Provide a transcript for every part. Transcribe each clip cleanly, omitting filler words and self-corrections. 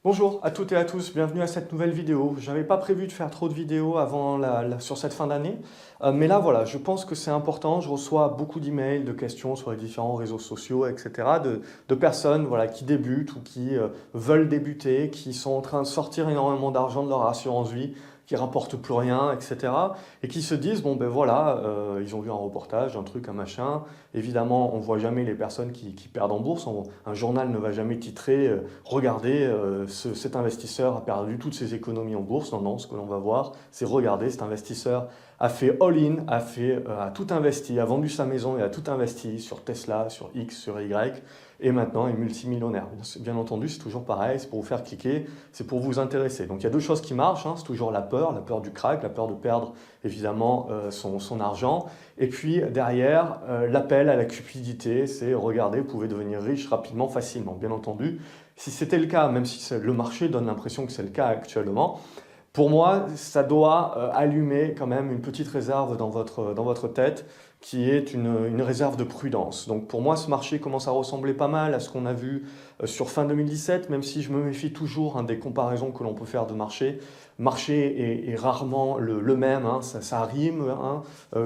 Bonjour à toutes et à tous, bienvenue à cette nouvelle vidéo. Je n'avais pas prévu de faire trop de vidéos avant sur cette fin d'année, mais là voilà, je pense que c'est important. Je reçois beaucoup d'emails, de questions sur les différents réseaux sociaux, etc. de personnes voilà, qui débutent ou qui veulent débuter, qui sont en train de sortir énormément d'argent de leur assurance vie, qui rapportent plus rien, etc. Et qui se disent, bon ben voilà, ils ont vu un reportage, un truc, un machin. Évidemment, on ne voit jamais les personnes qui perdent en bourse. Un journal ne va jamais titrer regardez, cet investisseur a perdu toutes ses économies en bourse. Non, non, ce que l'on va voir, c'est regardez, cet investisseur a fait all-in, a tout investi, a vendu sa maison et a tout investi sur Tesla, sur X, sur Y, et maintenant est multimillionnaire. Bien entendu, c'est toujours pareil, c'est pour vous faire cliquer, c'est pour vous intéresser. Donc il y a deux choses qui marchent, hein, c'est toujours la peur du crack, la peur de perdre évidemment son argent, et puis derrière, l'appel à la cupidité, c'est regardez, vous pouvez devenir riche rapidement, facilement. Bien entendu, si c'était le cas, même si le marché donne l'impression que c'est le cas actuellement, pour moi, ça doit allumer quand même une petite réserve dans votre tête qui est une réserve de prudence. Donc pour moi, ce marché commence à ressembler pas mal à ce qu'on a vu sur fin 2017, même si je me méfie toujours des comparaisons que l'on peut faire de marché. Marché est rarement le même, hein, ça rime, hein,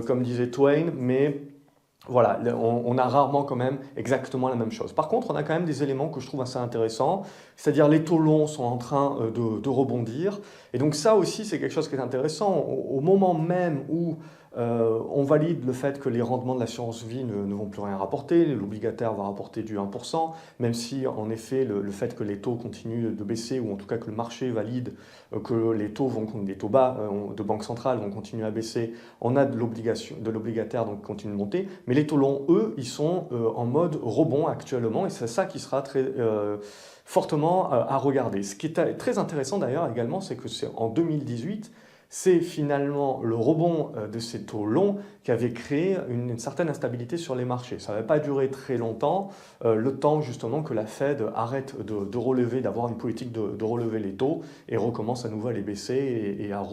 comme disait Twain, mais voilà, on a rarement quand même exactement la même chose. Par contre, on a quand même des éléments que je trouve assez intéressants, c'est-à-dire les taux longs sont en train de rebondir. Et donc ça aussi, c'est quelque chose qui est intéressant. Au moment même où on valide le fait que les rendements de l'assurance vie ne vont plus rien rapporter, l'obligataire va rapporter du 1%, même si en effet le fait que les taux continuent de baisser, ou en tout cas que le marché valide que les taux bas de banque centrale vont continuer à baisser, on a de l'obligataire donc qui continue de monter, mais les taux longs, eux, ils sont en mode rebond actuellement, et c'est ça qui sera très fortement à regarder. Ce qui est très intéressant d'ailleurs également, c'est que c'est en 2018, c'est finalement le rebond de ces taux longs qui avait créé une certaine instabilité sur les marchés. Ça n'avait pas duré très longtemps, le temps justement que la Fed arrête de relever, d'avoir une politique de relever les taux et recommence à nouveau à les baisser et à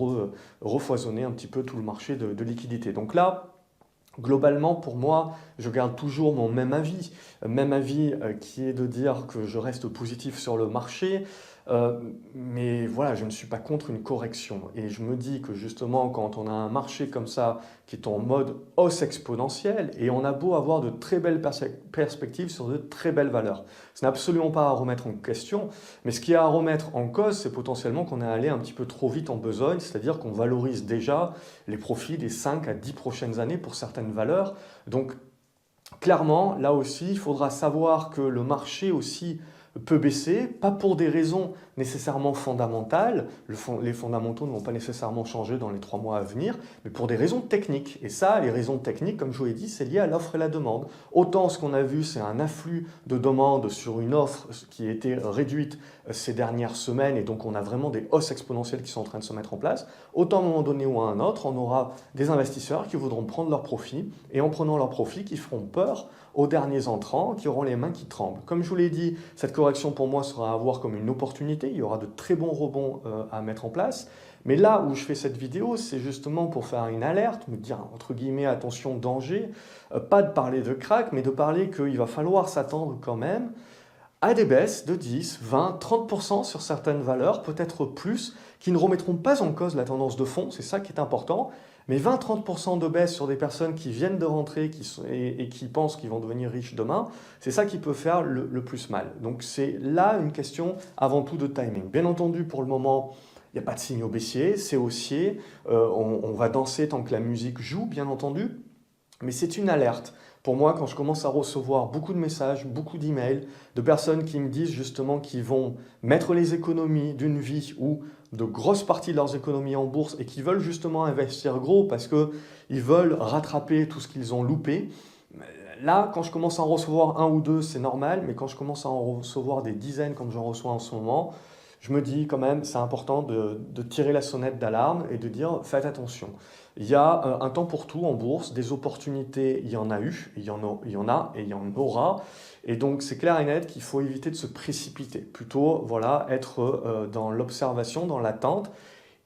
refoisonner un petit peu tout le marché de liquidité. Donc là, globalement, pour moi, je garde toujours mon même avis qui est de dire que je reste positif sur le marché, mais voilà, je ne suis pas contre une correction. Et je me dis que justement, quand on a un marché comme ça, qui est en mode hausse exponentielle, et on a beau avoir de très belles perspectives sur de très belles valeurs, ce n'est absolument pas à remettre en question, mais ce qui est à remettre en cause, c'est potentiellement qu'on est allé un petit peu trop vite en besogne, c'est-à-dire qu'on valorise déjà les profits des 5 à 10 prochaines années pour certaines valeurs. Donc clairement, là aussi, il faudra savoir que le marché aussi peut baisser, pas pour des raisons nécessairement fondamentales, les fondamentaux ne vont pas nécessairement changer dans les 3 mois à venir, mais pour des raisons techniques. Et ça, les raisons techniques, comme je vous l'ai dit, c'est lié à l'offre et la demande. Autant ce qu'on a vu, c'est un afflux de demandes sur une offre qui a été réduite ces dernières semaines, et donc on a vraiment des hausses exponentielles qui sont en train de se mettre en place, autant à un moment donné ou à un autre, on aura des investisseurs qui voudront prendre leurs profits, et en prenant leurs profits, qui feront peur aux derniers entrants, qui auront les mains qui tremblent. Comme je vous l'ai dit, cette correction pour moi sera à voir comme une opportunité, il y aura de très bons rebonds à mettre en place, mais là où je fais cette vidéo, c'est justement pour faire une alerte, me dire entre guillemets attention, danger, pas de parler de crack, mais de parler qu'il va falloir s'attendre quand même à des baisses de 10, 20, 30% sur certaines valeurs, peut-être plus, qui ne remettront pas en cause la tendance de fond, c'est ça qui est important, mais 20-30% de baisse sur des personnes qui viennent de rentrer et qui pensent qu'ils vont devenir riches demain, c'est ça qui peut faire le plus mal. Donc c'est là une question avant tout de timing. Bien entendu, pour le moment, il n'y a pas de signaux baissiers, c'est haussier, on va danser tant que la musique joue, bien entendu, mais c'est une alerte. Pour moi, quand je commence à recevoir beaucoup de messages, beaucoup d'emails, de personnes qui me disent justement qu'ils vont mettre les économies d'une vie ou de grosses parties de leurs économies en bourse et qui veulent justement investir gros parce qu'ils veulent rattraper tout ce qu'ils ont loupé, là, quand je commence à en recevoir un ou deux, c'est normal, mais quand je commence à en recevoir des dizaines comme j'en reçois en ce moment, je me dis quand même, c'est important de tirer la sonnette d'alarme et de dire faites attention. Il y a un temps pour tout en bourse, des opportunités, il y en a eu, il y en a et il y en aura. Et donc c'est clair et net qu'il faut éviter de se précipiter. Plutôt, voilà, être dans l'observation, dans l'attente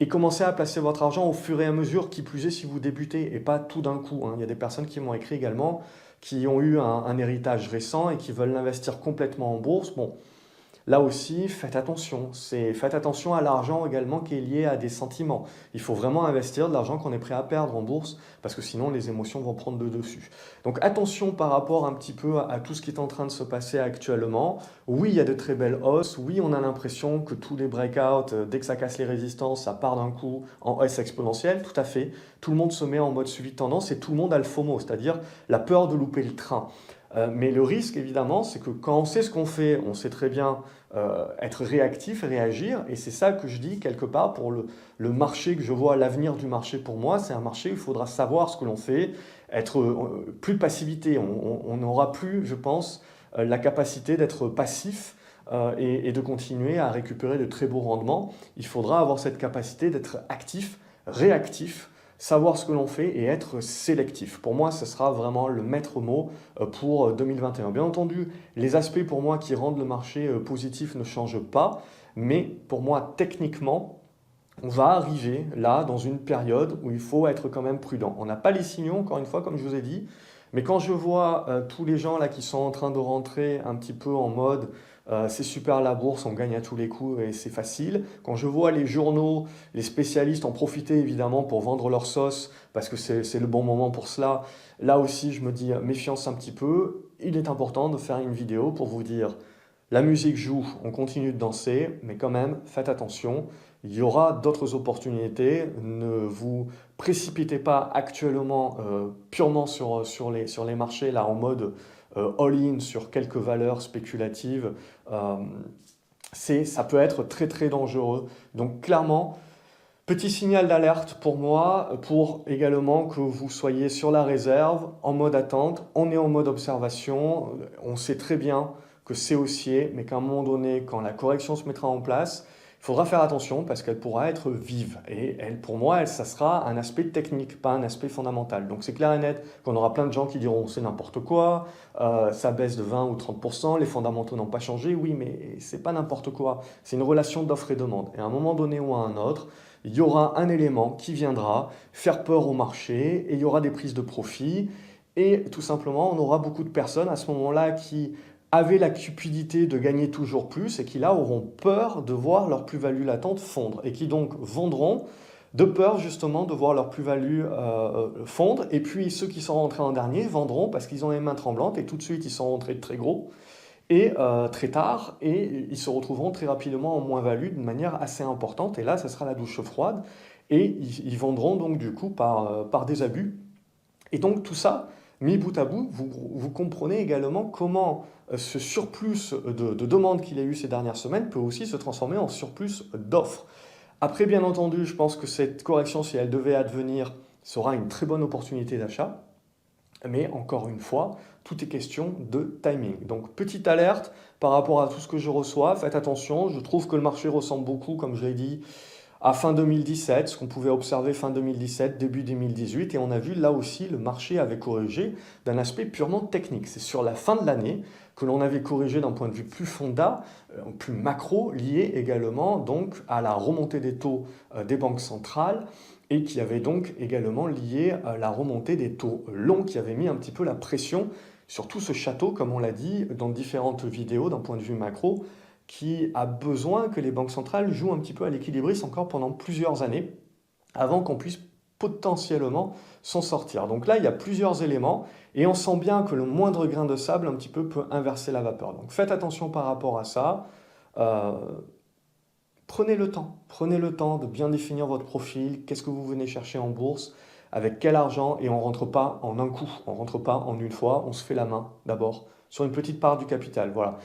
et commencer à placer votre argent au fur et à mesure, qui plus est si vous débutez et pas tout d'un coup, hein. Il y a des personnes qui m'ont écrit également qui ont eu un héritage récent et qui veulent l'investir complètement en bourse. Bon, là aussi, faites attention à l'argent également qui est lié à des sentiments. Il faut vraiment investir de l'argent qu'on est prêt à perdre en bourse, parce que sinon les émotions vont prendre le dessus. Donc attention par rapport un petit peu à tout ce qui est en train de se passer actuellement. Oui, il y a de très belles hausses, oui, on a l'impression que tous les breakouts, dès que ça casse les résistances, ça part d'un coup en hausse exponentielle, tout à fait. Tout le monde se met en mode suivi de tendance et tout le monde a le FOMO, c'est-à-dire la peur de louper le train. Mais le risque, évidemment, c'est que quand on sait ce qu'on fait, on sait très bien être réactif, réagir, et c'est ça que je dis quelque part pour le marché que je vois, l'avenir du marché pour moi, c'est un marché où il faudra savoir ce que l'on fait, être plus de passivité, on n'aura plus, je pense, la capacité d'être passif et de continuer à récupérer de très beaux rendements. Il faudra avoir cette capacité d'être actif, réactif, savoir ce que l'on fait et être sélectif. Pour moi, ce sera vraiment le maître mot pour 2021. Bien entendu, les aspects pour moi qui rendent le marché positif ne changent pas, mais pour moi, techniquement, on va arriver là dans une période où il faut être quand même prudent. On n'a pas les signaux, encore une fois, comme je vous ai dit, mais quand je vois tous les gens là qui sont en train de rentrer un petit peu en mode c'est super la bourse, on gagne à tous les coups et c'est facile. Quand je vois les journaux, les spécialistes en profiter évidemment pour vendre leur sauce, parce que c'est le bon moment pour cela, là aussi je me dis méfiance un petit peu. Il est important de faire une vidéo pour vous dire la musique joue, on continue de danser, mais quand même faites attention. Il y aura d'autres opportunités. Ne vous précipitez pas actuellement purement sur les marchés là en mode all-in sur quelques valeurs spéculatives. Euh, Ça peut être très très dangereux. Donc clairement, petit signal d'alerte pour moi, pour également que vous soyez sur la réserve, en mode attente. On est en mode observation. On sait très bien que c'est haussier, mais qu'à un moment donné, quand la correction se mettra en place, il faudra faire attention parce qu'elle pourra être vive. Et elle, pour moi, ça sera un aspect technique, pas un aspect fondamental. Donc c'est clair et net qu'on aura plein de gens qui diront c'est n'importe quoi, ça baisse de 20 ou 30%, les fondamentaux n'ont pas changé. Oui, mais c'est pas n'importe quoi. C'est une relation d'offre et demande. Et à un moment donné ou à un autre, il y aura un élément qui viendra faire peur au marché et il y aura des prises de profit. Et tout simplement, on aura beaucoup de personnes à ce moment-là qui avaient la cupidité de gagner toujours plus et qui là auront peur de voir leur plus-value latente fondre et qui donc vendront de peur justement de voir leur plus-value fondre. Et puis ceux qui sont rentrés en dernier vendront parce qu'ils ont les mains tremblantes et tout de suite ils sont rentrés très gros et très tard, et ils se retrouveront très rapidement en moins-value de manière assez importante, et là, ça sera la douche froide, et ils vendront donc du coup par des abus. Et donc tout ça, mis bout à bout, vous comprenez également comment ce surplus de demandes qu'il y a eu ces dernières semaines peut aussi se transformer en surplus d'offres. Après, bien entendu, je pense que cette correction, si elle devait advenir, sera une très bonne opportunité d'achat. Mais encore une fois, tout est question de timing. Donc petite alerte par rapport à tout ce que je reçois, faites attention, je trouve que le marché ressemble beaucoup, comme je l'ai dit, à fin 2017, ce qu'on pouvait observer fin 2017, début 2018, et on a vu là aussi le marché avait corrigé d'un aspect purement technique. C'est sur la fin de l'année que l'on avait corrigé d'un point de vue plus fonda, plus macro, lié également donc à la remontée des taux des banques centrales, et qui avait donc également lié à la remontée des taux longs qui avait mis un petit peu la pression sur tout ce château, comme on l'a dit dans différentes vidéos d'un point de vue macro, qui a besoin que les banques centrales jouent un petit peu à l'équilibriste encore pendant plusieurs années, avant qu'on puisse potentiellement s'en sortir. Donc là, il y a plusieurs éléments, et on sent bien que le moindre grain de sable un petit peu peut inverser la vapeur. Donc faites attention par rapport à ça. Euh, Prenez le temps de bien définir votre profil, qu'est-ce que vous venez chercher en bourse, avec quel argent, et on ne rentre pas en un coup, on ne rentre pas en une fois, on se fait la main d'abord sur une petite part du capital. Voilà.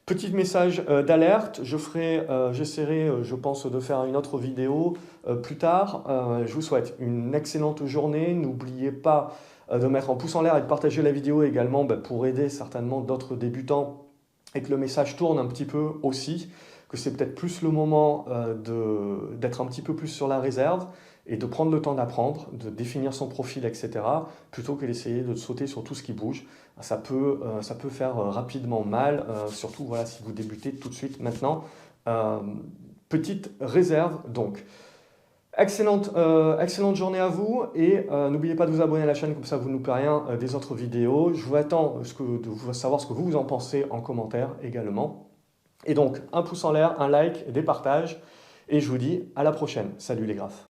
Petit message d'alerte, j'essaierai, je pense, de faire une autre vidéo plus tard. Je vous souhaite une excellente journée. N'oubliez pas de mettre un pouce en l'air et de partager la vidéo également pour aider certainement d'autres débutants et que le message tourne un petit peu aussi, que c'est peut-être plus le moment d'être un petit peu plus sur la réserve et de prendre le temps d'apprendre, de définir son profil, etc., plutôt que d'essayer de sauter sur tout ce qui bouge. Ça peut faire rapidement mal, surtout voilà, si vous débutez tout de suite maintenant. Petite réserve donc. Excellente journée à vous et n'oubliez pas de vous abonner à la chaîne, comme ça vous ne loupez rien des autres vidéos. Je vous attends de savoir ce que vous en pensez en commentaire également. Et donc, un pouce en l'air, un like, des partages, et je vous dis à la prochaine. Salut les graphes.